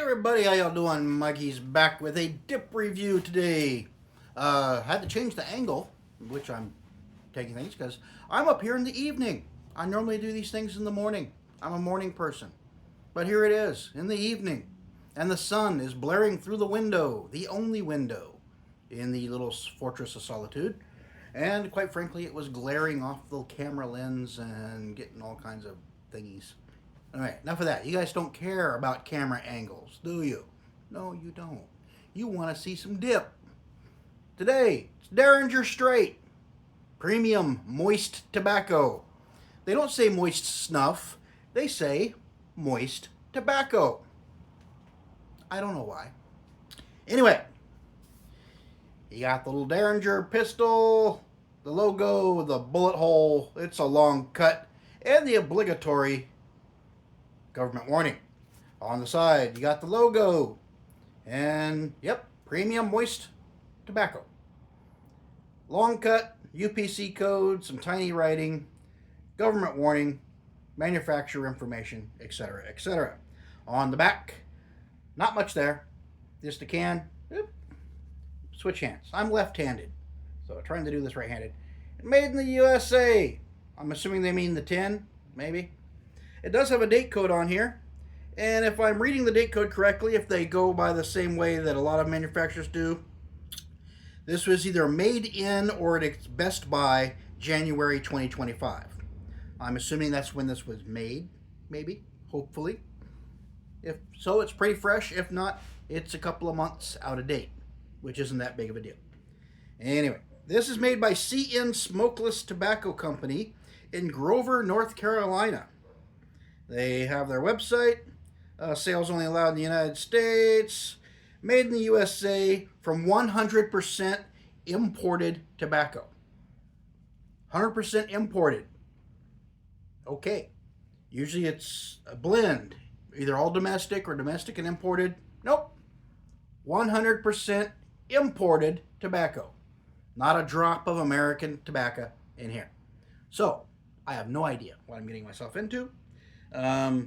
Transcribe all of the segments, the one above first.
Everybody, how y'all doing? Mikey's back with a dip review today. Had to change the angle, which I'm taking things because I'm up here in the evening. I normally do these things in the morning. I'm a morning person. But here it is, in the evening. And the sun is blaring through the window, the only window in the little fortress of solitude. And quite frankly, it was glaring off the camera lens and getting all kinds of thingies. Alright, enough of that. You guys don't care about camera angles, do you? No, you don't. You want to see some dip. Today, it's Derringer Straight. Premium moist tobacco. They don't say moist snuff. They say moist tobacco. I don't know why. Anyway, you got the little Derringer pistol, the logo, the bullet hole, it's a long cut, and the obligatory government warning. On the side, you got the logo, and yep, premium moist tobacco. Long cut, UPC code, some tiny writing, government warning, manufacturer information, etc., etc. On the back, not much there, just a can. Switch hands. I'm left-handed, so trying to do this right-handed. Made in the USA. I'm assuming they mean the 10, maybe. It does have a date code on here, and if I'm reading the date code correctly, if they go by the same way that a lot of manufacturers do, this was either made in or at its best by January 2025. I'm assuming that's when this was made, maybe, hopefully. If so, it's pretty fresh. If not, it's a couple of months out of date, which isn't that big of a deal. Anyway, this is made by CN Smokeless Tobacco Company in Grover, North Carolina. They have their website. Sales only allowed in the United States. Made in the USA from 100% imported tobacco. 100% imported. Okay. Usually it's a blend. Either all domestic or domestic and imported. Nope. 100% imported tobacco. Not a drop of American tobacco in here. So, I have no idea what I'm getting myself into.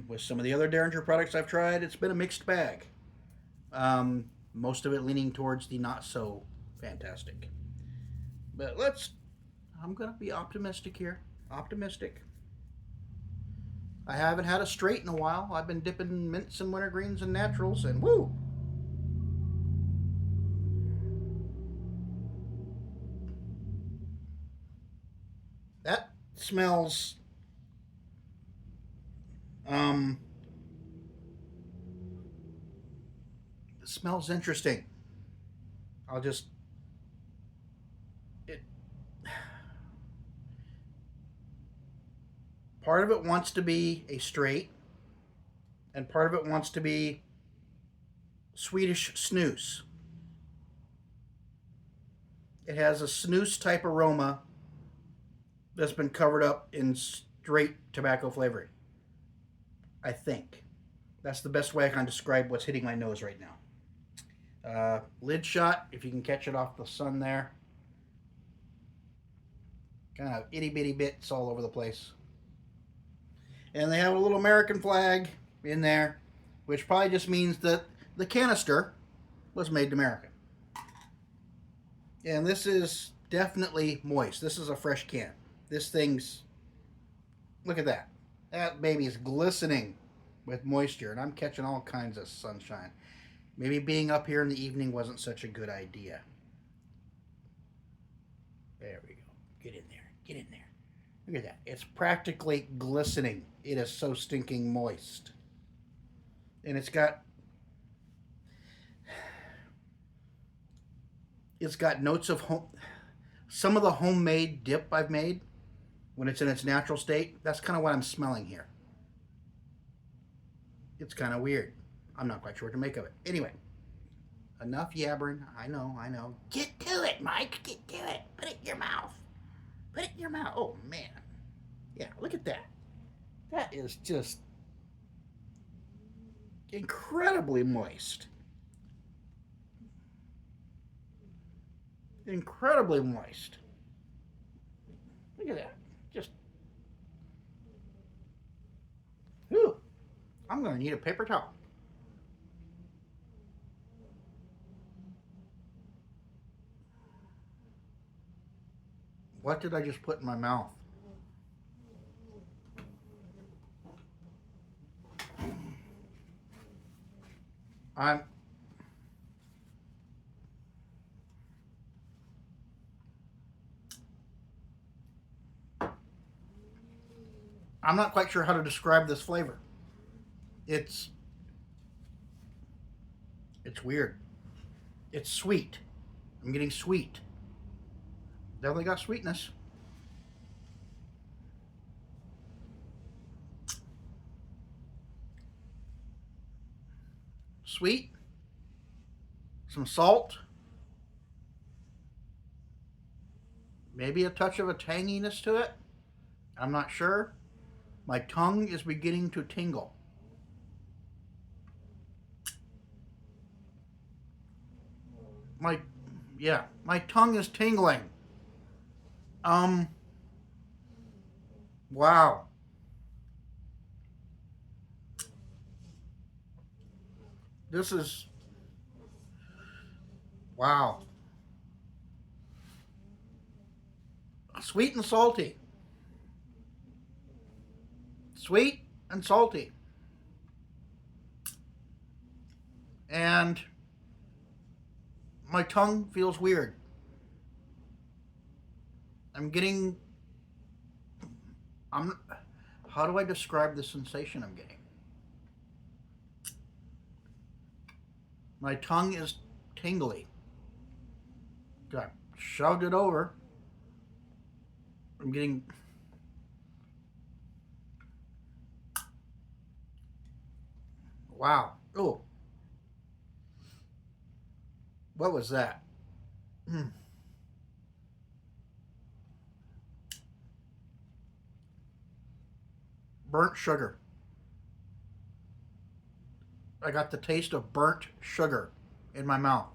With some of the other Derringer products I've tried, it's been a mixed bag. Most of it leaning towards the not so fantastic. But I'm going to be optimistic here. Optimistic. I haven't had a straight in a while. I've been dipping mints and wintergreens and naturals, and woo! That smells it smells interesting. It part of it wants to be a straight and part of it wants to be Swedish snus. It has a snus type aroma that's been covered up in straight tobacco flavoring. I think. That's the best way I can describe what's hitting my nose right now. Lid shot, if you can catch it off the sun there. Kind of itty bitty bits all over the place. And they have a little American flag in there, which probably just means that the canister was made in America. And this is definitely moist. This is a fresh can. This thing's... Look at that. That baby's glistening with moisture, and I'm catching all kinds of sunshine. Maybe being up here in the evening wasn't such a good idea. There we go. Get in there. Get in there. Look at that. It's practically glistening. It is so stinking moist. And it's got notes of some of the homemade dip I've made when it's in its natural state. That's kind of what I'm smelling here. It's kind of weird. I'm not quite sure what to make of it. Anyway, enough yabbering. I know. Get to it, Mike. Get to it. Put it in your mouth. Put it in your mouth. Oh, man. Yeah, look at that. That is just incredibly moist. Incredibly moist. Look at that. Just... Whew. I'm going to need a paper towel. What did I just put in my mouth? I'm not quite sure how to describe this flavor. It's weird. It's sweet. I'm getting sweet. Definitely got sweetness. Sweet. Some salt. Maybe a touch of a tanginess to it. I'm not sure. My tongue is beginning to tingle. My my tongue is tingling. Um wow. This is wow. Sweet and salty. Sweet and salty. And my tongue feels weird. I'm getting I'm how do I describe the sensation I'm getting? My tongue is tingly. Got shoved it over. I'm getting wow. Oh, what was that? Mm. Burnt sugar. I got the taste of burnt sugar in my mouth.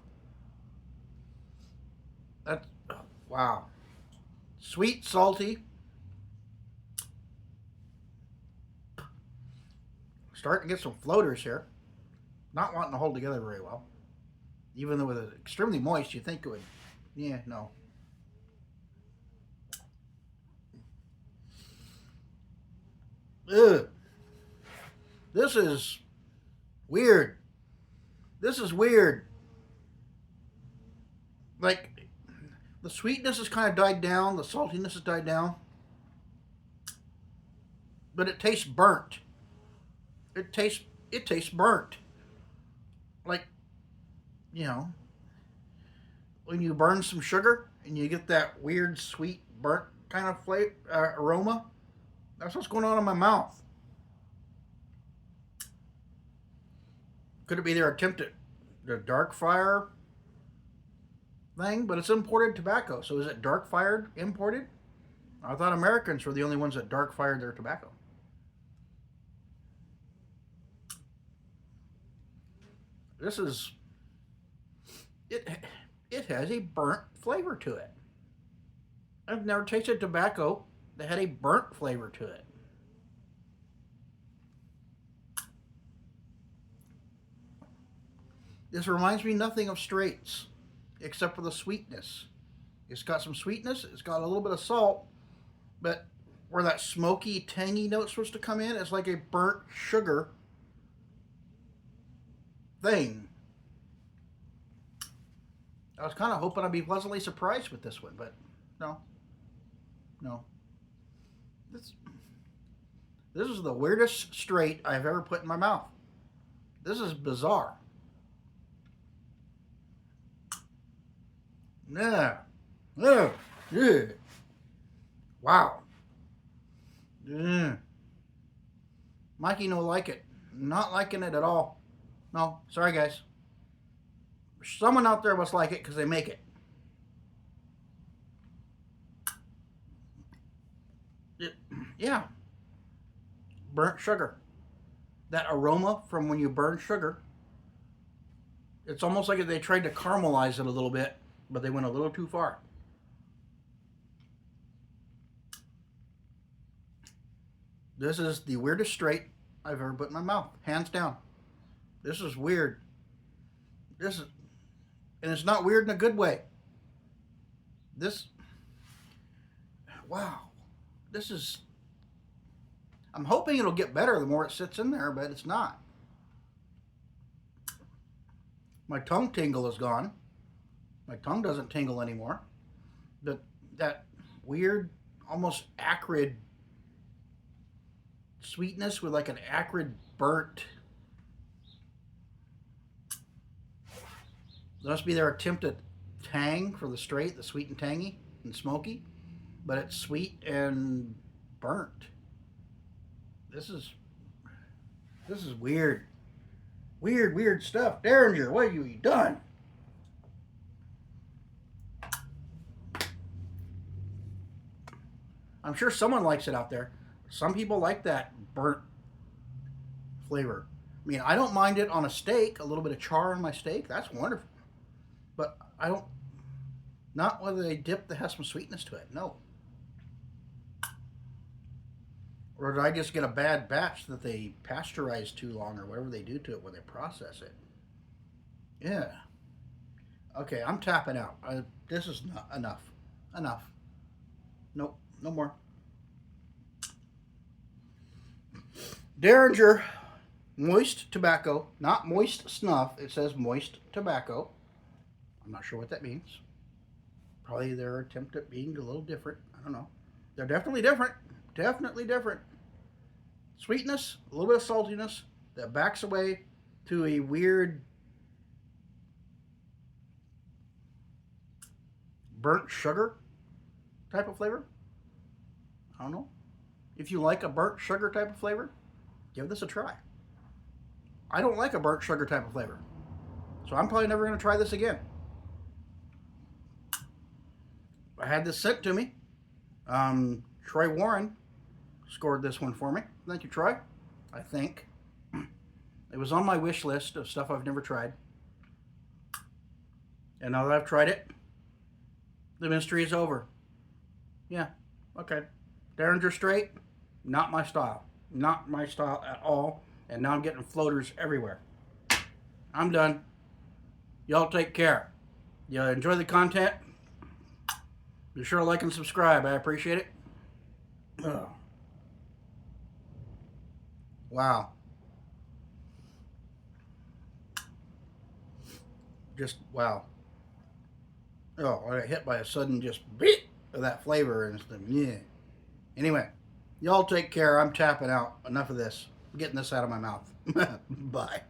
That's wow. Sweet, salty. Starting to get some floaters here. Not wanting to hold together very well. Even though it's extremely moist, you think it would. Yeah, no. Ugh. This is weird. This is weird. Like, the sweetness has kind of died down, the saltiness has died down, but it tastes burnt. It tastes burnt. Like, you know, when you burn some sugar and you get that weird sweet burnt kind of flavor aroma. That's what's going on in my mouth. Could it be their attempt at the dark fire thing? But it's imported tobacco, so is it dark fired imported? I thought Americans were the only ones that dark fired their tobacco. This is it. It has a burnt flavor to it. I've never tasted tobacco that had a burnt flavor to it. This reminds me nothing of straights, except for the sweetness. It's got some sweetness. It's got a little bit of salt, but where that smoky, tangy note's supposed to come in, it's like a burnt sugar thing. I was kind of hoping I'd be pleasantly surprised with this one, but no, no. This this is the weirdest straight I've ever put in my mouth. This is bizarre. Yeah. Yeah. Yeah. Wow. Yeah. Mikey no like it. Not liking it at all. No, sorry guys. Someone out there must like it because they make it. it. Yeah. Burnt sugar. That aroma from when you burn sugar. It's almost like they tried to caramelize it a little bit, but they went a little too far. This is the weirdest straight I've ever put in my mouth, hands down. This is weird. This is, and it's not weird in a good way. This, wow, this is. I'm hoping it'll get better the more it sits in there, but it's not. My tongue tingle is gone. My tongue doesn't tingle anymore. That weird, almost acrid sweetness with like an acrid burnt. There must be their attempt at tang for the straight, the sweet and tangy and smoky, but it's sweet and burnt. This is weird. Weird stuff. Derringer, what have you done? I'm sure someone likes it out there. Some people like that burnt flavor. I mean, I don't mind it on a steak, a little bit of char on my steak. That's wonderful. But I don't, not whether they dip that has some sweetness to it. No. Or did I just get a bad batch that they pasteurize too long or whatever they do to it when they process it? Yeah. Okay, I'm tapping out. This is not enough. Enough. Nope, no more. Derringer moist tobacco, not moist snuff. It says moist tobacco. I'm not sure what that means. Probably their attempt at being a little different. I don't know. They're definitely different. Definitely different. Sweetness, a little bit of saltiness that backs away to a weird burnt sugar type of flavor. I don't know. If you like a burnt sugar type of flavor, give this a try. I don't like a burnt sugar type of flavor, so I'm probably never going to try this again. I had this sent to me. Troy Warren scored this one for me. Thank you, Troy. I think it was on my wish list of stuff I've never tried, and now that I've tried it, the mystery is over. Yeah, okay. Derringer straight, not my style. Not my style at all. And now I'm getting floaters everywhere. I'm done. Y'all take care. You enjoy the content? Be sure to like and subscribe. I appreciate it. Oh. Wow. Just wow. Oh, I got hit by a sudden just beat of that flavor and stuff. Yeah. Anyway, y'all take care. I'm tapping out. Enough of this. I'm getting this out of my mouth. Bye.